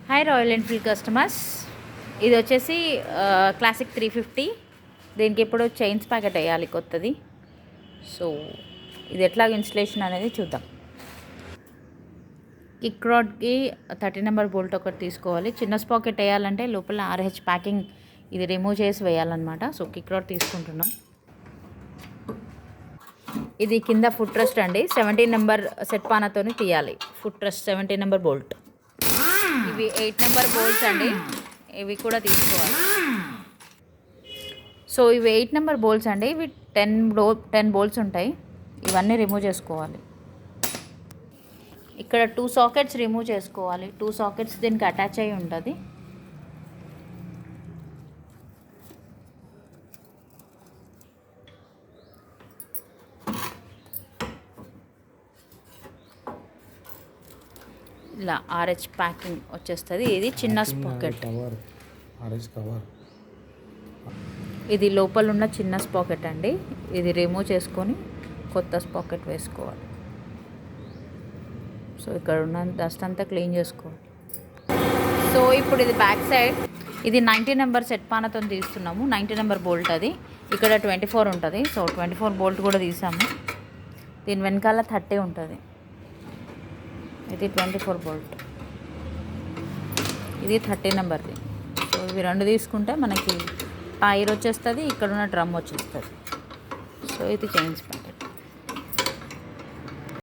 Hi royal Enfield customers, ఇది వచ్చేసి classic 350. దీనికి ఇప్పుడు చైన్స్ ప్యాకెట్ వేయాలి కొత్తది. సో ఇది ఎట్లా ఇన్స్టలేషన్ అనేది చూద్దాం. కిక్ రాడ్కి 30 నెంబర్ బోల్ట్ ఒకటి తీసుకోవాలి. చిన్న స్పాకెట్ వేయాలంటే లోపల RH ప్యాకింగ్ ఇది రిమూవ్ చేసి వేయాలన్నమాట. సో కిక్ రాడ్ తీసుకుంటున్నాం. ఇది కింద ఫుట్ రెస్ట్ అండి, 17 నెంబర్ సెట్ పానాతో తీయాలి. Foot rest 17 number bolt. ఇవి 8 నెంబర్ బోల్ట్స్ అండి, ఇవి కూడా తీసుకోవాలి. సో ఇవి 8 నెంబర్ బోల్ట్స్ అండి, ఇవి 10 బోల్ట్స్ ఉంటాయి. ఇవన్నీ రిమూవ్ చేసుకోవాలి. ఇక్కడ 2 సాకెట్స్ రిమూవ్ చేసుకోవాలి. 2 సాకెట్స్ దీనికి అటాచ్ అయ్యి ఉంటుంది. ఇలా RH ప్యాకింగ్ వచ్చేస్తుంది. ఇది చిన్న స్పాకెట్, ఇది లోపల ఉన్న చిన్న స్పాకెట్ అండి. ఇది రిమూవ్ చేసుకొని కొత్త స్పాకెట్ వేసుకోవాలి. సో ఇక్కడ ఉన్న డస్ట్ అంతా క్లీన్ చేసుకోవాలి. సో ఇప్పుడు ఇది బ్యాక్ సైడ్, ఇది 90 నెంబర్ సెట్ పానతో తీస్తున్నాము. 90 నెంబర్ బోల్ట్ అది. ఇక్కడ 24 ఉంటుంది. సో 24 బోల్ట్ కూడా తీసాము. దీని వెనకాల 30 ఉంటుంది. ఇది 24 బోల్ట్, ఇది 30 నెంబర్ది. సో ఇవి 2 తీసుకుంటే మనకి టైర్ వచ్చేస్తుంది, ఇక్కడ ఉన్న డ్రమ్ వచ్చేస్తుంది. సో ఇది చైన్స్ ప్యాక్.